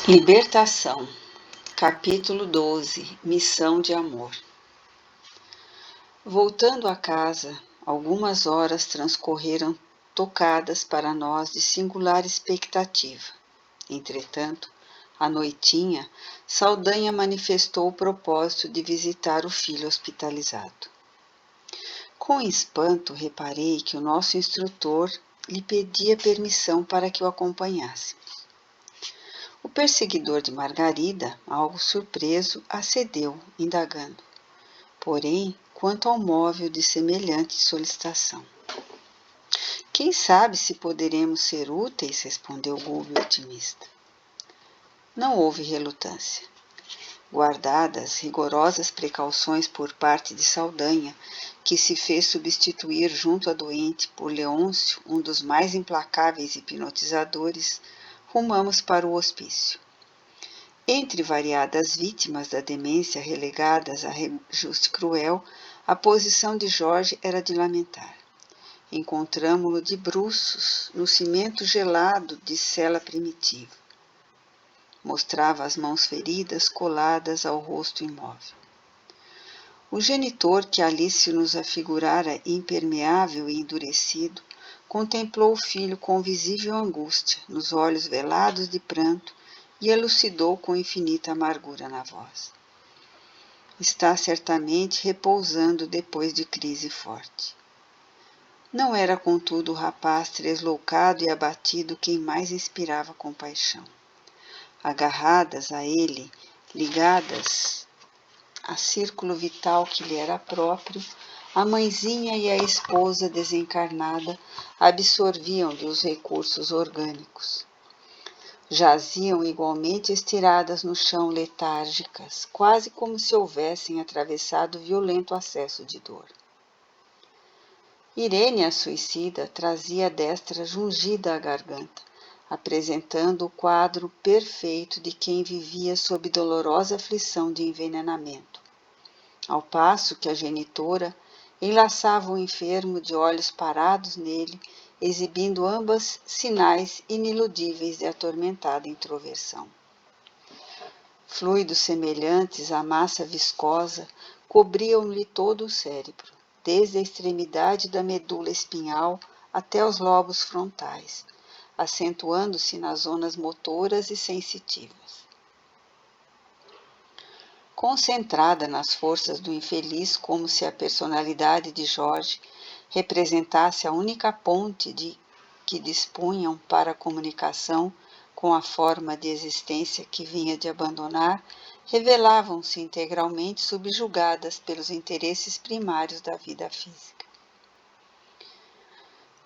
Libertação, capítulo 12, Missão de amor. Voltando a casa, algumas horas transcorreram tocadas para nós de singular expectativa. Entretanto, à noitinha, Saldanha manifestou o propósito de visitar o filho hospitalizado. Com espanto, reparei que o nosso instrutor lhe pedia permissão para que o acompanhasse. O perseguidor de Margarida, algo surpreso, acedeu, indagando. Porém, quanto ao móvel de semelhante solicitação. Quem sabe se poderemos ser úteis, respondeu Gulbe otimista. Não houve relutância. Guardadas rigorosas precauções por parte de Saldanha, que se fez substituir junto à doente por Leôncio, um dos mais implacáveis hipnotizadores, rumamos para o hospício. Entre variadas vítimas da demência relegadas a reajuste cruel, a posição de Jorge era de lamentar. Encontramo-lo de bruços, no cimento gelado de cela primitiva. Mostrava as mãos feridas coladas ao rosto imóvel. O genitor, que ali se nos afigurara impermeável e endurecido, contemplou o filho com visível angústia, nos olhos velados de pranto, e elucidou com infinita amargura na voz. Está certamente repousando depois de crise forte. Não era, contudo, o rapaz tresloucado e abatido quem mais inspirava compaixão. Agarradas a ele, ligadas a círculo vital que lhe era próprio, a mãezinha e a esposa desencarnada absorviam-lhe os recursos orgânicos. Jaziam igualmente estiradas no chão letárgicas, quase como se houvessem atravessado violento acesso de dor. Irene, a suicida, trazia a destra jungida à garganta, apresentando o quadro perfeito de quem vivia sob dolorosa aflição de envenenamento, ao passo que a genitora enlaçava o enfermo de olhos parados nele, exibindo ambas sinais iniludíveis de atormentada introversão. Fluidos semelhantes à massa viscosa cobriam-lhe todo o cérebro, desde a extremidade da medula espinhal até os lobos frontais, acentuando-se nas zonas motoras e sensitivas. Concentrada nas forças do infeliz, como se a personalidade de Jorge representasse a única ponte que dispunham para a comunicação com a forma de existência que vinha de abandonar, revelavam-se integralmente subjugadas pelos interesses primários da vida física.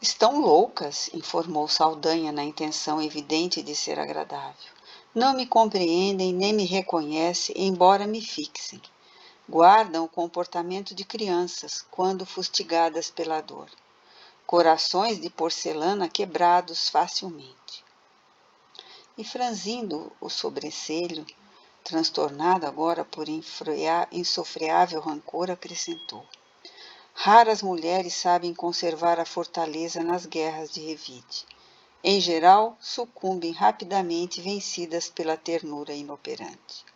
Estão loucas, informou Saldanha na intenção evidente de ser agradável. Não me compreendem nem me reconhecem, embora me fixem. Guardam o comportamento de crianças, quando fustigadas pela dor. Corações de porcelana quebrados facilmente. E franzindo o sobrancelho, transtornado agora por insofreável rancor, acrescentou. Raras mulheres sabem conservar a fortaleza nas guerras de revide. Em geral, sucumbem rapidamente vencidas pela ternura inoperante.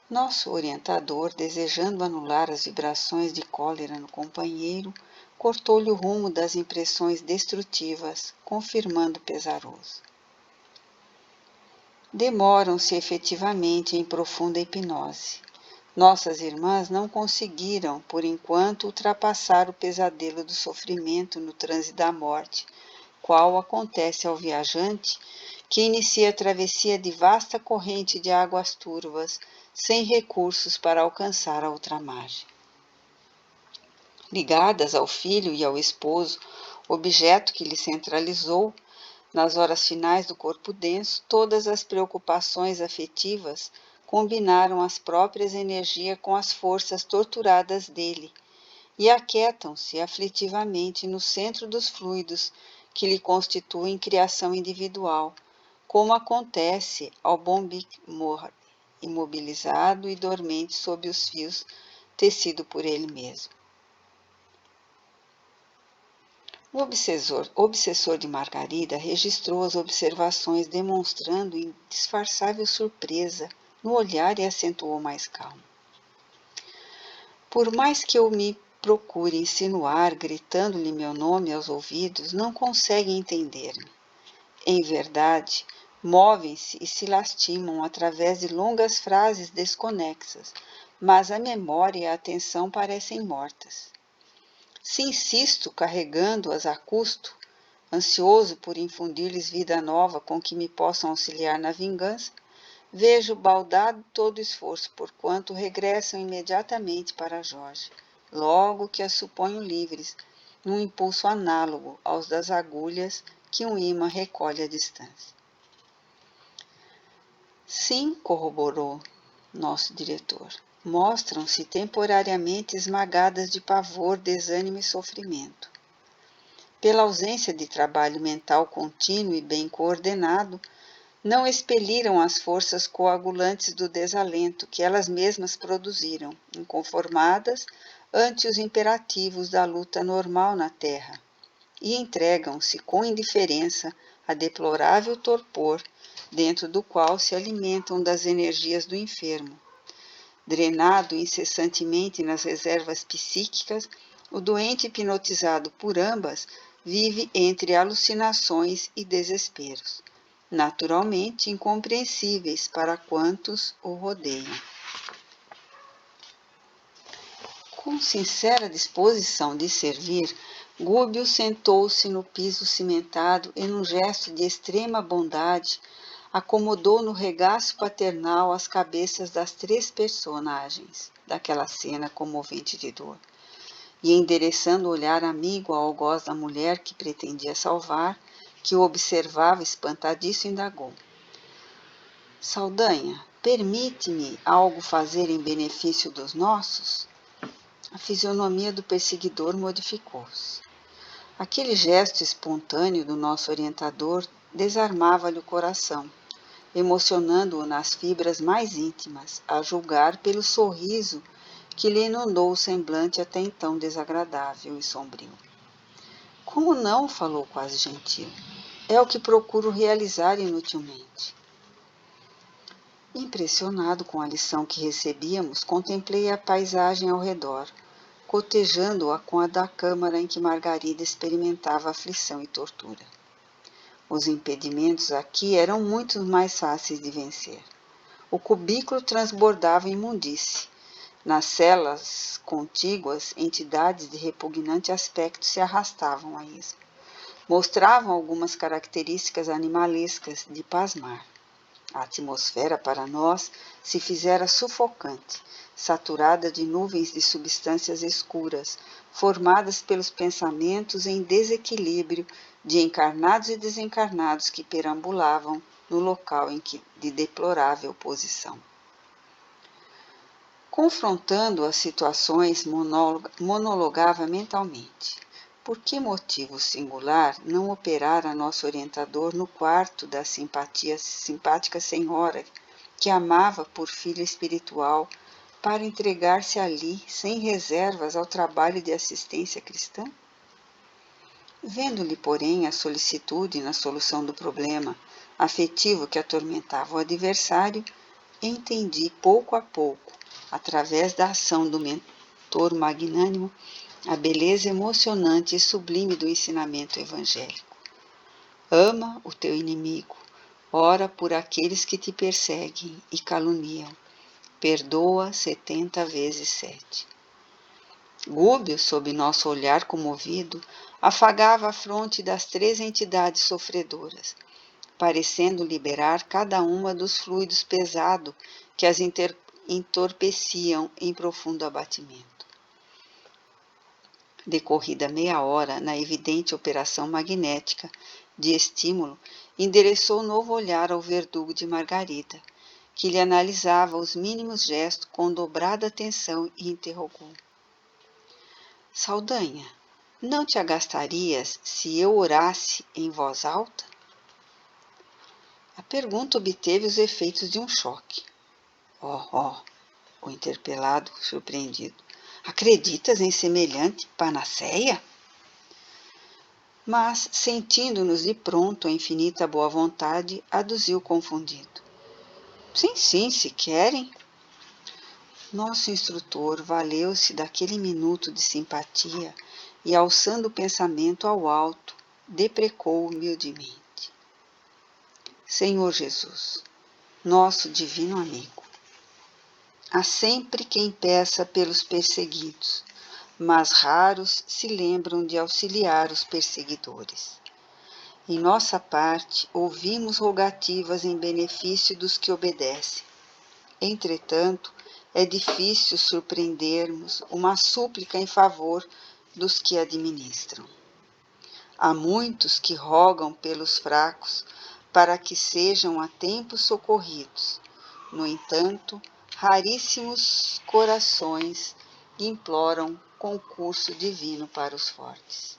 Nosso orientador, desejando anular as vibrações de cólera no companheiro, cortou-lhe o rumo das impressões destrutivas, confirmando pesaroso. Demoram-se efetivamente em profunda hipnose. Nossas irmãs não conseguiram, por enquanto, ultrapassar o pesadelo do sofrimento no transe da morte, qual acontece ao viajante que inicia a travessia de vasta corrente de águas turvas, sem recursos para alcançar a outra margem. Ligadas ao filho e ao esposo, objeto que lhe centralizou, nas horas finais do corpo denso, todas as preocupações afetivas combinaram as próprias energias com as forças torturadas dele e aquietam-se aflitivamente no centro dos fluidos que lhe constituem criação individual, como acontece ao Bombig-Mor, imobilizado e dormente sob os fios tecido por ele mesmo. O obsessor de Margarida registrou as observações, demonstrando indisfarçável surpresa no olhar e acentuou mais calmo. Por mais que eu me procure insinuar, gritando-lhe meu nome aos ouvidos, não consegue entender-me. Em verdade, movem-se e se lastimam através de longas frases desconexas, mas a memória e a atenção parecem mortas. Se insisto, carregando-as a custo, ansioso por infundir-lhes vida nova com que me possam auxiliar na vingança, vejo baldado todo o esforço, porquanto regressam imediatamente para Jorge, logo que as suponho livres, num impulso análogo aos das agulhas que um ímã recolhe à distância. Sim, corroborou nosso diretor, mostram-se temporariamente esmagadas de pavor, desânimo e sofrimento. Pela ausência de trabalho mental contínuo e bem coordenado, não expeliram as forças coagulantes do desalento que elas mesmas produziram, inconformadas ante os imperativos da luta normal na terra, e entregam-se com indiferença a deplorável torpor, dentro do qual se alimentam das energias do enfermo. Drenado incessantemente nas reservas psíquicas, o doente hipnotizado por ambas vive entre alucinações e desesperos, naturalmente incompreensíveis para quantos o rodeiam. Com sincera disposição de servir, Gúbio sentou-se no piso cimentado e, num gesto de extrema bondade, acomodou no regaço paternal as cabeças das 3 personagens daquela cena comovente de dor, e, endereçando o olhar amigo ao algoz da mulher que pretendia salvar, que o observava espantadiço, indagou: Saldanha, permite-me algo fazer em benefício dos nossos? A fisionomia do perseguidor modificou-se. Aquele gesto espontâneo do nosso orientador desarmava-lhe o coração, emocionando-o nas fibras mais íntimas, a julgar pelo sorriso que lhe inundou o semblante até então desagradável e sombrio. Como não? Falou quase gentil. É o que procuro realizar inutilmente. Impressionado com a lição que recebíamos, contemplei a paisagem ao redor, cotejando-a com a da câmara em que Margarida experimentava aflição e tortura. Os impedimentos aqui eram muito mais fáceis de vencer. O cubículo transbordava imundície. Nas celas contíguas, entidades de repugnante aspecto se arrastavam a esmo. Mostravam algumas características animalescas de pasmar. A atmosfera, para nós, se fizera sufocante, saturada de nuvens de substâncias escuras, formadas pelos pensamentos em desequilíbrio de encarnados e desencarnados que perambulavam no local de deplorável posição. Confrontando as situações, monologava mentalmente. Por que motivo singular não operara nosso orientador no quarto da simpática senhora que amava por filha espiritual, para entregar-se ali, sem reservas, ao trabalho de assistência cristã? Vendo-lhe, porém, a solicitude na solução do problema afetivo que atormentava o adversário, entendi pouco a pouco, através da ação do mentor magnânimo, a beleza emocionante e sublime do ensinamento evangélico. Ama o teu inimigo, ora por aqueles que te perseguem e caluniam, perdoa 70 vezes 7. Gúbio, sob nosso olhar comovido, afagava a fronte das 3 entidades sofredoras, parecendo liberar cada uma dos fluidos pesados que as entorpeciam em profundo abatimento. Decorrida meia hora, na evidente operação magnética de estímulo, endereçou novo olhar ao verdugo de Margarida, que lhe analisava os mínimos gestos com dobrada atenção e interrogou: Saldanha, não te agastarias se eu orasse em voz alta? A pergunta obteve os efeitos de um choque. O interpelado, surpreendido. Acreditas em semelhante panaceia? Mas, sentindo-nos de pronto a infinita boa vontade, aduziu confundido. Sim, sim, se querem. Nosso instrutor valeu-se daquele minuto de simpatia e, alçando o pensamento ao alto, deprecou humildemente. Senhor Jesus, nosso divino amigo, há sempre quem peça pelos perseguidos, mas raros se lembram de auxiliar os perseguidores. Em nossa parte, ouvimos rogativas em benefício dos que obedecem. Entretanto, é difícil surpreendermos uma súplica em favor dos que administram. Há muitos que rogam pelos fracos para que sejam a tempo socorridos. No entanto, raríssimos corações imploram concurso divino para os fortes,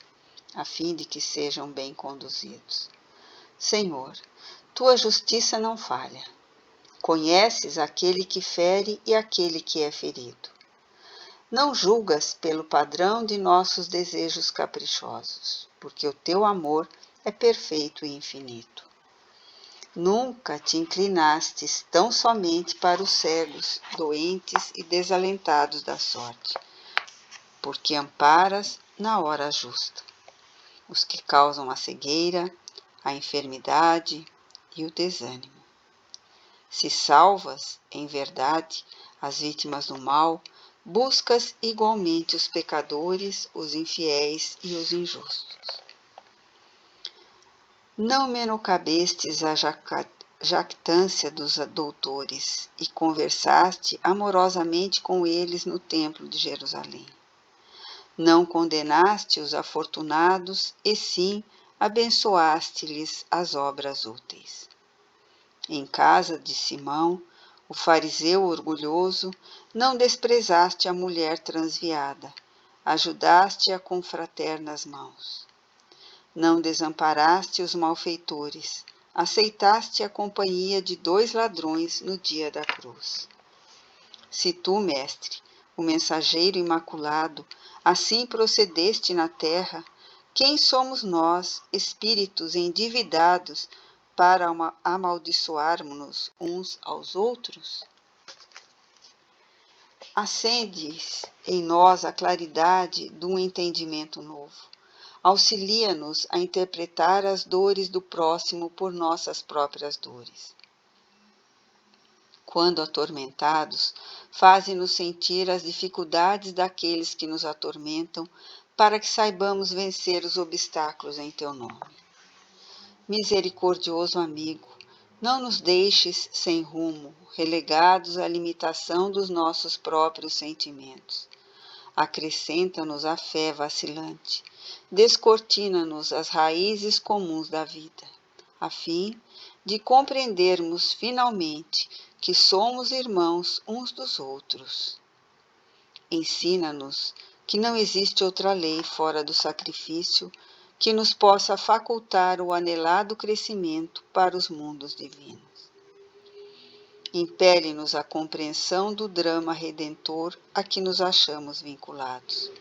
a fim de que sejam bem conduzidos. Senhor, tua justiça não falha. Conheces aquele que fere e aquele que é ferido. Não julgas pelo padrão de nossos desejos caprichosos, porque o teu amor é perfeito e infinito. Nunca te inclinastes tão somente para os cegos, doentes e desalentados da sorte, porque amparas na hora justa os que causam a cegueira, a enfermidade e o desânimo. Se salvas, em verdade, as vítimas do mal, buscas igualmente os pecadores, os infiéis e os injustos. Não menoscabestes a jactância dos doutores e conversaste amorosamente com eles no templo de Jerusalém. Não condenaste os afortunados e sim abençoaste-lhes as obras úteis. Em casa de Simão, o fariseu orgulhoso, não desprezaste a mulher transviada, ajudaste-a com fraternas mãos. Não desamparaste os malfeitores, aceitaste a companhia de 2 ladrões no dia da cruz. Se tu, mestre, o mensageiro imaculado, assim procedeste na terra, quem somos nós, espíritos endividados, para amaldiçoarmos-nos uns aos outros? Acendes em nós a claridade de um entendimento novo. Auxilia-nos a interpretar as dores do próximo por nossas próprias dores. Quando atormentados, faze-nos sentir as dificuldades daqueles que nos atormentam, para que saibamos vencer os obstáculos em teu nome. Misericordioso amigo, não nos deixes sem rumo, relegados à limitação dos nossos próprios sentimentos. Acrescenta-nos a fé vacilante, descortina-nos as raízes comuns da vida, a fim de compreendermos finalmente que somos irmãos uns dos outros. Ensina-nos que não existe outra lei fora do sacrifício que nos possa facultar o anelado crescimento para os mundos divinos. Impele-nos a compreensão do drama redentor a que nos achamos vinculados.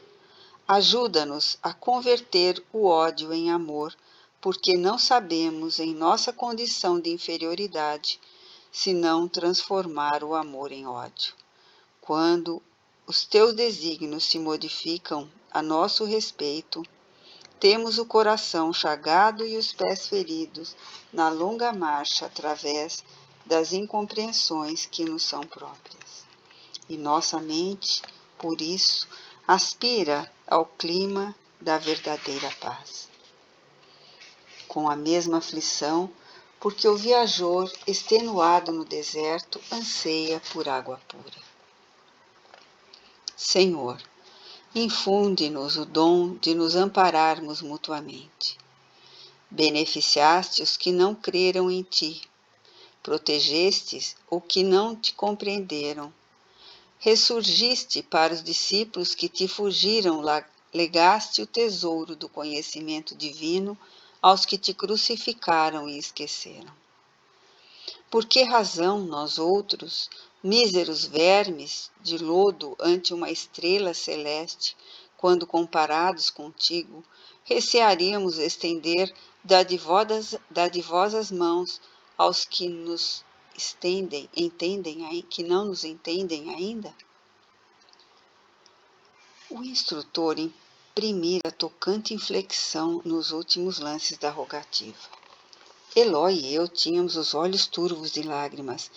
Ajuda-nos a converter o ódio em amor, porque não sabemos, em nossa condição de inferioridade, senão transformar o amor em ódio. Quando os teus desígnios se modificam a nosso respeito, temos o coração chagado e os pés feridos na longa marcha através das incompreensões que nos são próprias. E nossa mente, por isso, aspira ao clima da verdadeira paz. Com a mesma aflição, porque o viajor, extenuado no deserto, anseia por água pura. Senhor, infunde-nos o dom de nos ampararmos mutuamente. Beneficiaste os que não creram em ti, protegestes o que não te compreenderam, ressurgiste para os discípulos que te fugiram, legaste o tesouro do conhecimento divino aos que te crucificaram e esqueceram. Por que razão nós outros, míseros vermes de lodo ante uma estrela celeste, quando comparados contigo, recearíamos estender dadivosas mãos aos que nos que não nos entendem ainda? O instrutor imprimira tocante inflexão nos últimos lances da rogativa. Eló e eu tínhamos os olhos turvos de lágrimas,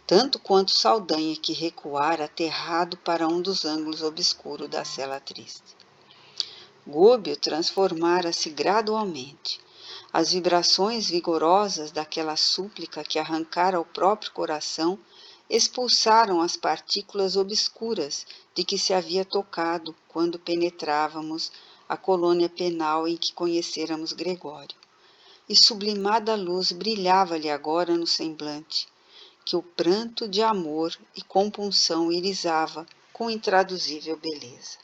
tanto quanto Saldanha, que recuara aterrado para um dos ângulos obscuros da cela triste. Gúbio transformara-se gradualmente. As vibrações vigorosas daquela súplica que arrancara o próprio coração expulsaram as partículas obscuras de que se havia tocado quando penetrávamos a colônia penal em que conhecéramos Gregório. E sublimada luz brilhava-lhe agora no semblante, que o pranto de amor e compunção irisava com intraduzível beleza.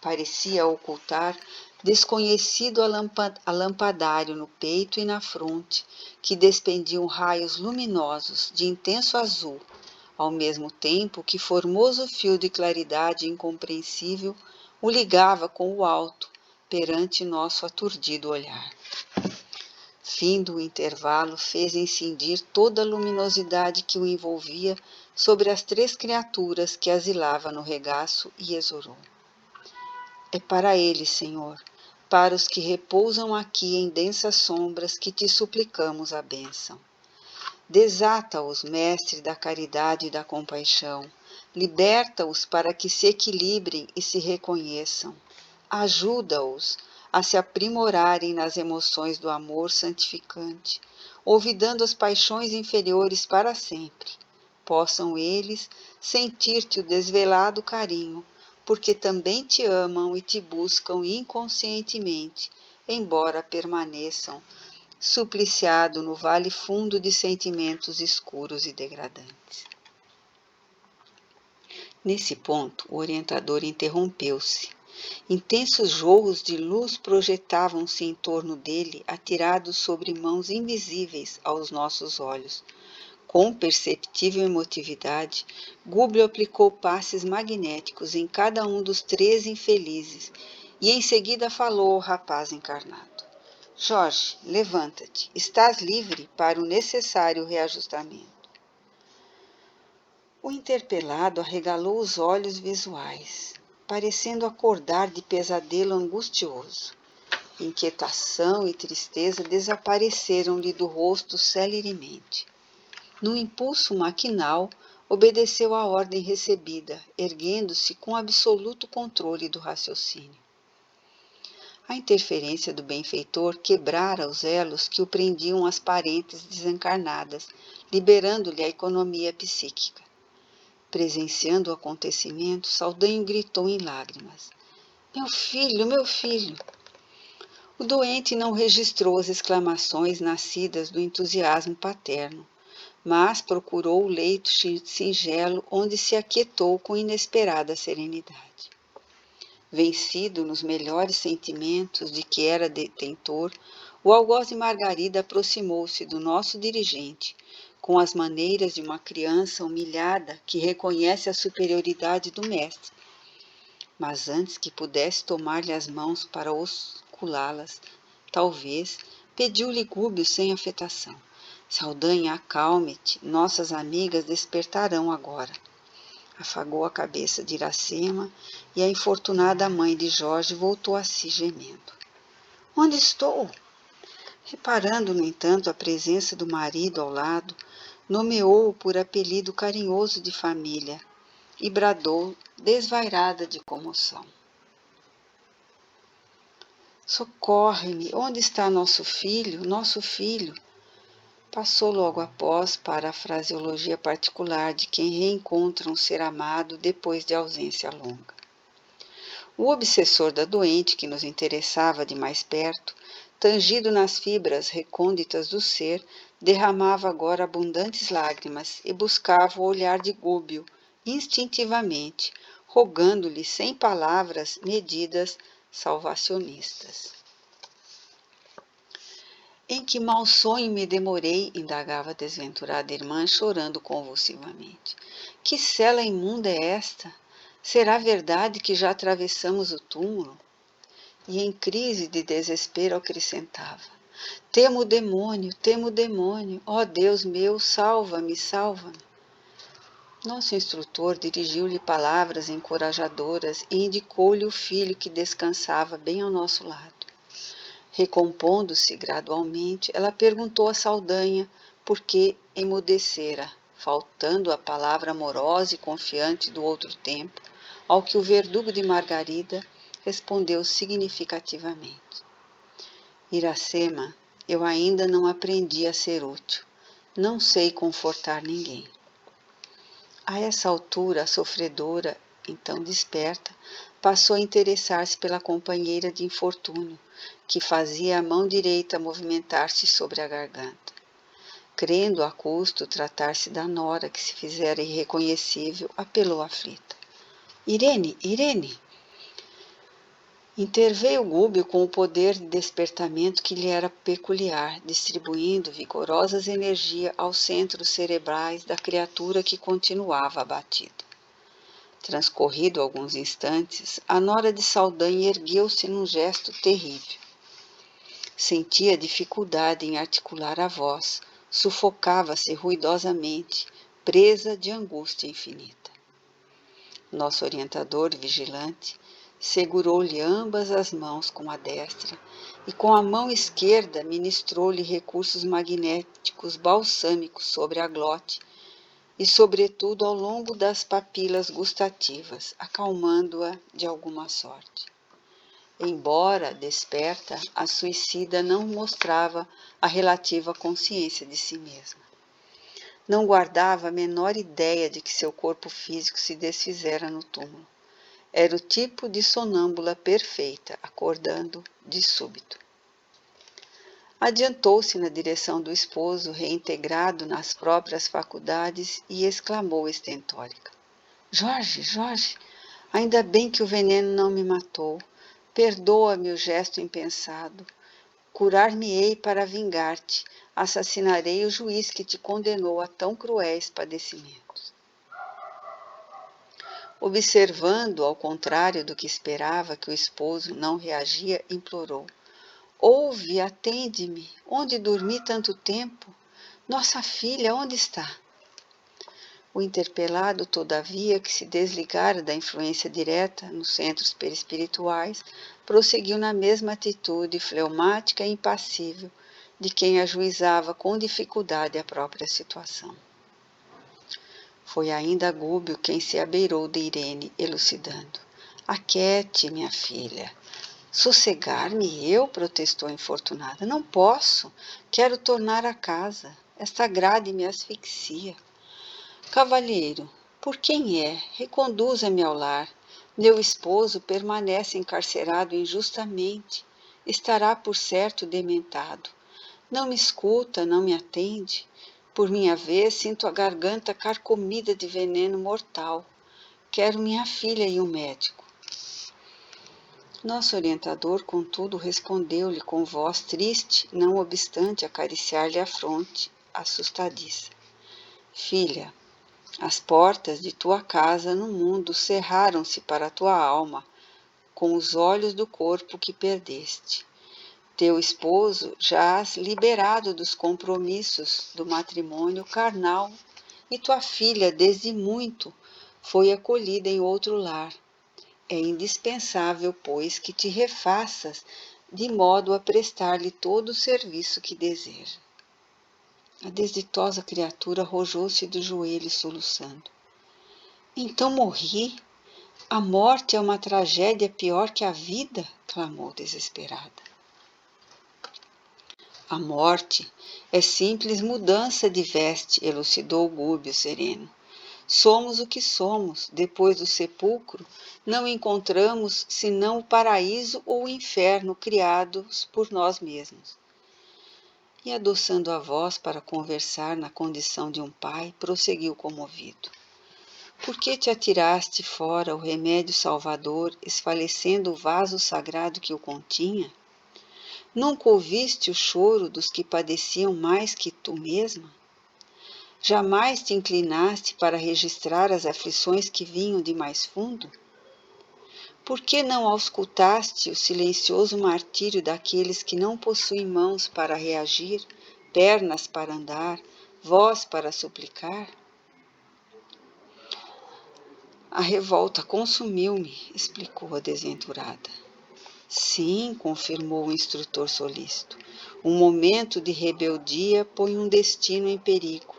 Parecia ocultar desconhecido alampadário no peito e na fronte, que despendiam raios luminosos de intenso azul, ao mesmo tempo que formoso fio de claridade incompreensível o ligava com o alto perante nosso aturdido olhar. Findo o intervalo, fez incindir toda a luminosidade que o envolvia sobre as 3 criaturas que asilava no regaço e exorou. É para eles, Senhor, para os que repousam aqui em densas sombras, que te suplicamos a bênção. Desata-os, Mestre da caridade e da compaixão. Liberta-os para que se equilibrem e se reconheçam. Ajuda-os a se aprimorarem nas emoções do amor santificante, olvidando as paixões inferiores para sempre. Possam eles sentir-te o desvelado carinho, porque também te amam e te buscam inconscientemente, embora permaneçam supliciados no vale fundo de sentimentos escuros e degradantes. Nesse ponto, o orientador interrompeu-se. Intensos jorros de luz projetavam-se em torno dele, atirados sobre mãos invisíveis aos nossos olhos. Com perceptível emotividade, Gúbio aplicou passes magnéticos em cada um dos 3 infelizes e em seguida falou ao rapaz encarnado. Jorge, levanta-te, estás livre para o necessário reajustamento. O interpelado arregalou os olhos visuais, parecendo acordar de pesadelo angustioso. Inquietação e tristeza desapareceram-lhe do rosto celeremente. Num impulso maquinal, obedeceu à ordem recebida, erguendo-se com absoluto controle do raciocínio. A interferência do benfeitor quebrara os elos que o prendiam às parentes desencarnadas, liberando-lhe a economia psíquica. Presenciando o acontecimento, Saldanho gritou em lágrimas: Meu filho, meu filho! O doente não registrou as exclamações nascidas do entusiasmo paterno, mas procurou o leito singelo onde se aquietou com inesperada serenidade. Vencido nos melhores sentimentos de que era detentor, o algoz de Margarida aproximou-se do nosso dirigente, com as maneiras de uma criança humilhada que reconhece a superioridade do mestre. Mas antes que pudesse tomar-lhe as mãos para osculá-las, talvez, pediu-lhe Gúbio sem afetação: Saldanha, acalme-te, nossas amigas despertarão agora. Afagou a cabeça de Iracema e a infortunada mãe de Jorge voltou a si gemendo. Onde estou? Reparando, no entanto, a presença do marido ao lado, nomeou-o por apelido carinhoso de família e bradou, desvairada de comoção: Socorre-me! Onde está nosso filho? Nosso filho! Passou logo após para a fraseologia particular de quem reencontra um ser amado depois de ausência longa. O obsessor da doente, que nos interessava de mais perto, tangido nas fibras recônditas do ser, derramava agora abundantes lágrimas e buscava o olhar de Gúbio, instintivamente, rogando-lhe sem palavras medidas salvacionistas. Em que mau sonho me demorei, indagava a desventurada irmã, chorando convulsivamente. Que cela imunda é esta? Será verdade que já atravessamos o túmulo? e em crise de desespero acrescentava: temo o demônio, ó Deus meu, salva-me, salva-me. Nosso instrutor dirigiu-lhe palavras encorajadoras e indicou-lhe o filho que descansava bem ao nosso lado. Recompondo-se gradualmente, ela perguntou a Saldanha por que emudecera, faltando a palavra amorosa e confiante do outro tempo, ao que o verdugo de Margarida respondeu significativamente: Iracema, eu ainda não aprendi a ser útil. Não sei confortar ninguém. A essa altura, a sofredora, então desperta, passou a interessar-se pela companheira de infortúnio, que fazia a mão direita movimentar-se sobre a garganta. Crendo a custo tratar-se da nora que se fizera irreconhecível, apelou aflita: Irene, Irene! Interveio Gúbio com o poder de despertamento que lhe era peculiar, distribuindo vigorosas energias aos centros cerebrais da criatura que continuava abatida. Transcorrido alguns instantes, a nora de Saldanha ergueu-se num gesto terrível. Sentia dificuldade em articular a voz, sufocava-se ruidosamente, presa de angústia infinita. Nosso orientador vigilante segurou-lhe ambas as mãos com a destra e com a mão esquerda ministrou-lhe recursos magnéticos balsâmicos sobre a glote e, sobretudo, ao longo das papilas gustativas, acalmando-a de alguma sorte. Embora desperta, a suicida não mostrava a relativa consciência de si mesma. Não guardava a menor ideia de que seu corpo físico se desfizera no túmulo. Era o tipo de sonâmbula perfeita, acordando de súbito. Adiantou-se na direção do esposo, reintegrado nas próprias faculdades, e exclamou estentórica: Jorge, Jorge, ainda bem que o veneno não me matou. Perdoa-me o gesto impensado. Curar-me-ei para vingar-te. Assassinarei o juiz que te condenou a tão cruéis padecimentos. Observando, ao contrário do que esperava, que o esposo não reagia, implorou: Ouve, atende-me. Onde dormi tanto tempo? Nossa filha, onde está? O interpelado, todavia, que se desligara da influência direta nos centros perispirituais, prosseguiu na mesma atitude fleumática e impassível de quem ajuizava com dificuldade a própria situação. Foi ainda Gúbio quem se abeirou de Irene, elucidando. Aquiete, minha filha. Sossegar-me eu, protestou a infortunada. Não posso. Quero tornar a casa. Esta grade me asfixia. Cavalheiro, por quem é? Reconduza-me ao lar. Meu esposo permanece encarcerado injustamente. Estará, por certo, dementado. Não me escuta, não me atende. Por minha vez, sinto a garganta carcomida de veneno mortal. Quero minha filha e um médico. Nosso orientador, contudo, respondeu-lhe com voz triste, não obstante acariciar-lhe a fronte, assustadiça. Filha, as portas de tua casa no mundo cerraram-se para a tua alma, com os olhos do corpo que perdeste. Teu esposo jaz liberado dos compromissos do matrimônio carnal, e tua filha, desde muito, foi acolhida em outro lar. É indispensável, pois, que te refaças de modo a prestar-lhe todo o serviço que deseja. A desditosa criatura arrojou-se do joelho soluçando. Então morri? A morte é uma tragédia pior que a vida? Clamou desesperada. A morte é simples mudança de veste, elucidou Gúbio sereno. Somos o que somos, depois do sepulcro, não encontramos senão o paraíso ou o inferno criados por nós mesmos. E adoçando a voz para conversar na condição de um pai, prosseguiu comovido. Por que te atiraste fora o remédio salvador, esfalecendo o vaso sagrado que o continha? Nunca ouviste o choro dos que padeciam mais que tu mesma? Jamais te inclinaste para registrar as aflições que vinham de mais fundo? por que não auscultaste o silencioso martírio daqueles que não possuem mãos para reagir, pernas para andar, voz para suplicar? A revolta consumiu-me, explicou a desventurada. Sim, confirmou o instrutor solícito. Um momento de rebeldia põe um destino em perigo.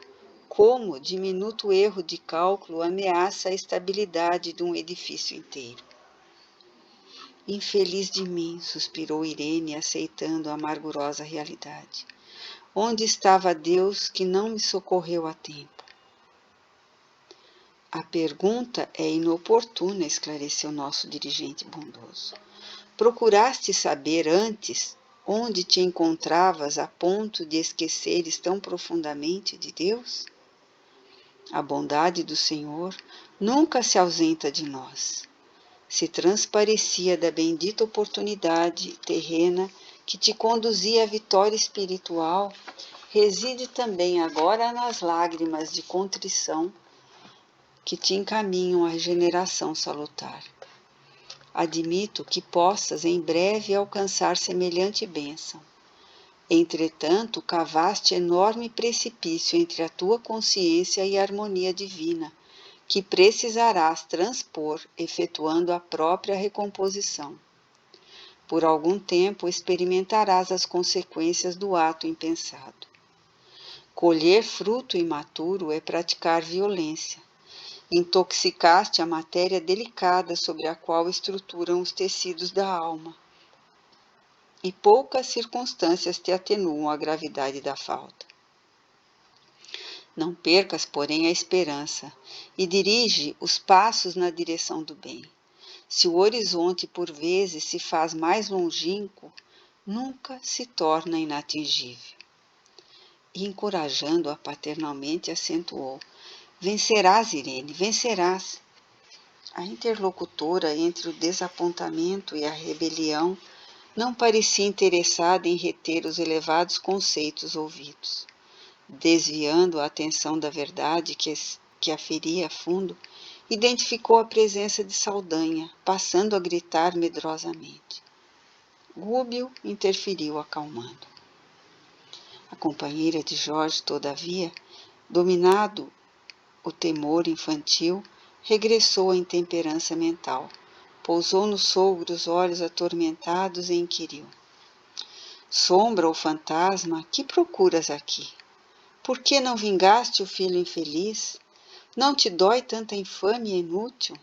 Como diminuto erro de cálculo ameaça a estabilidade de um edifício inteiro. Infeliz de mim, suspirou Irene, aceitando a amargurosa realidade. Onde estava Deus que não me socorreu a tempo? A pergunta é inoportuna, esclareceu nosso dirigente bondoso. Procuraste saber antes onde te encontravas a ponto de esqueceres tão profundamente de Deus? A bondade do Senhor nunca se ausenta de nós. Se transparecia da bendita oportunidade terrena que te conduzia à vitória espiritual, reside também agora nas lágrimas de contrição que te encaminham à regeneração salutar. Admito que possas em breve alcançar semelhante bênção. Entretanto, cavaste enorme precipício entre a tua consciência e a harmonia divina, que precisarás transpor, efetuando a própria recomposição. Por algum tempo experimentarás as consequências do ato impensado. Colher fruto imaturo é praticar violência. Intoxicaste a matéria delicada sobre a qual estruturam os tecidos da alma. E poucas circunstâncias te atenuam a gravidade da falta. Não percas, porém, a esperança e dirige os passos na direção do bem. Se o horizonte por vezes se faz mais longínquo, nunca se torna inatingível. E encorajando-a paternalmente, acentuou: vencerás, Irene, vencerás. A interlocutora entre o desapontamento e a rebelião não parecia interessada em reter os elevados conceitos ouvidos. Desviando a atenção da verdade que a feria a fundo, identificou a presença de Saldanha, passando a gritar medrosamente. Gúbio interferiu acalmando. A companheira de Jorge, todavia, dominado o temor infantil, regressou à intemperança mental, pousou no sogro os olhos atormentados e inquiriu. Sombra ou fantasma, que procuras aqui? Por que não vingaste o filho infeliz? Não te dói tanta infâmia inútil?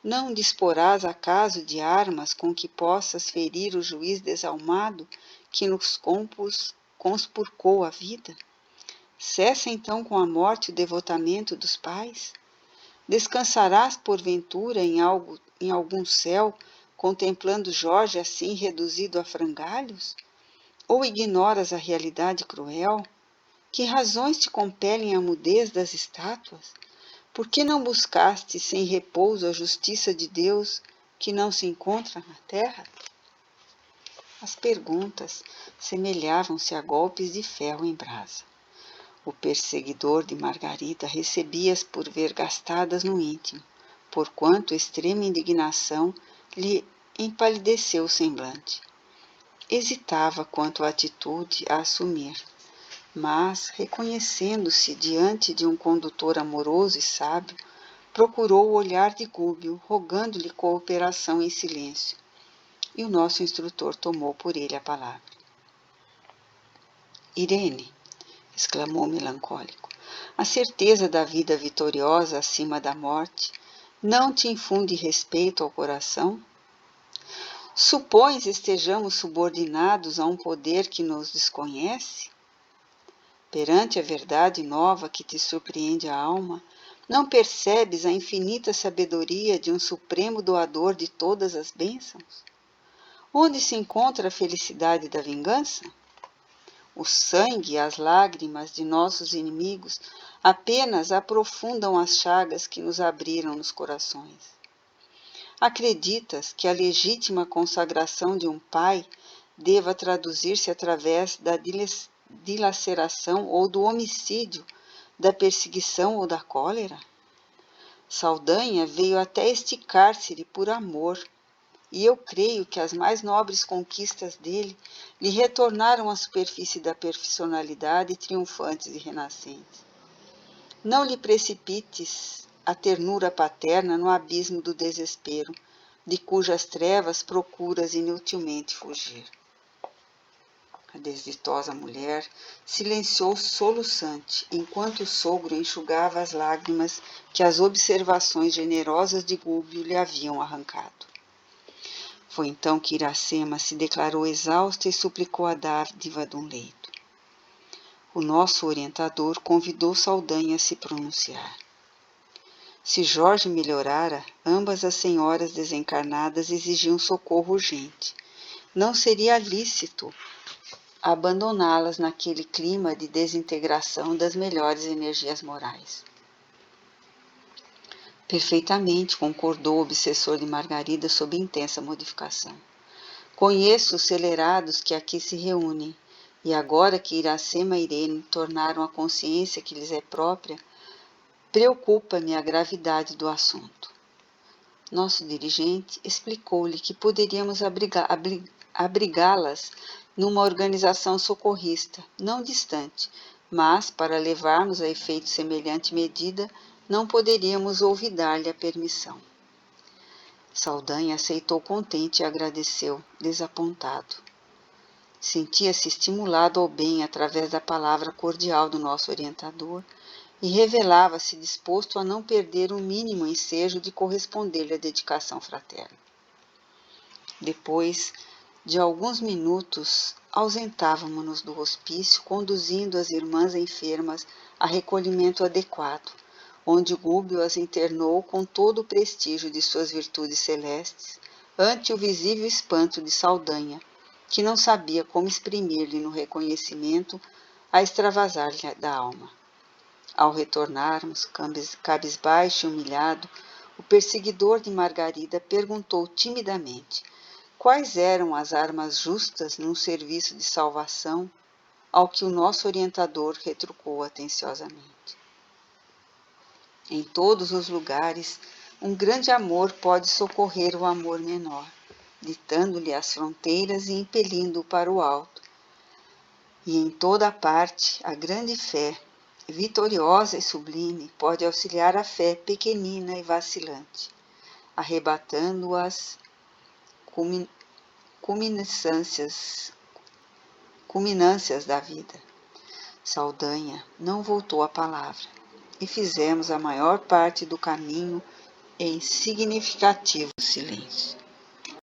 Não disporás acaso de armas com que possas ferir o juiz desalmado que nos conspurcou a vida? Cessa então com a morte o devotamento dos pais? Descansarás porventura em algum céu, contemplando Jorge assim reduzido a frangalhos? Ou ignoras a realidade cruel? Que razões te compelem à mudez das estátuas? Por que não buscaste sem repouso a justiça de Deus que não se encontra na terra? As perguntas semelhavam-se a golpes de ferro em brasa. O perseguidor de Margarida recebia-as por ver gastadas no íntimo, porquanto extrema indignação lhe empalideceu o semblante. Hesitava quanto à atitude a assumir, mas, reconhecendo-se diante de um condutor amoroso e sábio, procurou o olhar de Gúbio, rogando-lhe cooperação em silêncio, e o nosso instrutor tomou por ele a palavra. Irene, exclamou melancólico, a certeza da vida vitoriosa acima da morte não te infunde respeito ao coração? Supões estejamos subordinados a um poder que nos desconhece? Perante a verdade nova que te surpreende a alma, não percebes a infinita sabedoria de um supremo doador de todas as bênçãos? Onde se encontra a felicidade da vingança? O sangue e as lágrimas de nossos inimigos apenas aprofundam as chagas que nos abriram nos corações. Acreditas que a legítima consagração de um pai deva traduzir-se através da dilaceração ou do homicídio, da perseguição ou da cólera? Saldanha veio até esticar-se-lhe por amor, e eu creio que as mais nobres conquistas dele lhe retornaram à superfície da personalidade triunfantes e renascentes. Não lhe precipites a ternura paterna no abismo do desespero, de cujas trevas procuras inutilmente fugir. A desditosa mulher silenciou soluçante, enquanto o sogro enxugava as lágrimas que as observações generosas de Gúbio lhe haviam arrancado. Foi então que Iracema se declarou exausta e suplicou a dádiva de um leito. O nosso orientador convidou Saldanha a se pronunciar. Se Jorge melhorara, ambas as senhoras desencarnadas exigiam socorro urgente. Não seria lícito abandoná-las naquele clima de desintegração das melhores energias morais. Perfeitamente, concordou o obsessor de Margarida sob intensa modificação. Conheço os celerados que aqui se reúnem, e agora que Iracema e Irene tornaram a consciência que lhes é própria, preocupa-me a gravidade do assunto. Nosso dirigente explicou-lhe que poderíamos abrigá-las numa organização socorrista, não distante, mas, para levarmos a efeito semelhante medida, não poderíamos olvidar-lhe a permissão. Saldanha aceitou contente e agradeceu, desapontado. Sentia-se estimulado ao bem através da palavra cordial do nosso orientador e revelava-se disposto a não perder o mínimo ensejo de corresponder-lhe à dedicação fraterna. Depois de alguns minutos, ausentávamo-nos do hospício, conduzindo as irmãs enfermas a recolhimento adequado, onde Gúbio as internou com todo o prestígio de suas virtudes celestes, ante o visível espanto de Saldanha, que não sabia como exprimir-lhe no reconhecimento a extravasar-lhe da alma. Ao retornarmos, cabisbaixo e humilhado, o perseguidor de Margarida perguntou timidamente quais eram as armas justas num serviço de salvação, ao que o nosso orientador retrucou atenciosamente. Em todos os lugares, um grande amor pode socorrer o amor menor, ditando-lhe as fronteiras e impelindo-o para o alto. E em toda a parte, a grande fé, vitoriosa e sublime, pode auxiliar a fé pequenina e vacilante, arrebatando as culminâncias da vida. Saldanha não voltou a palavra, e fizemos a maior parte do caminho em significativo silêncio.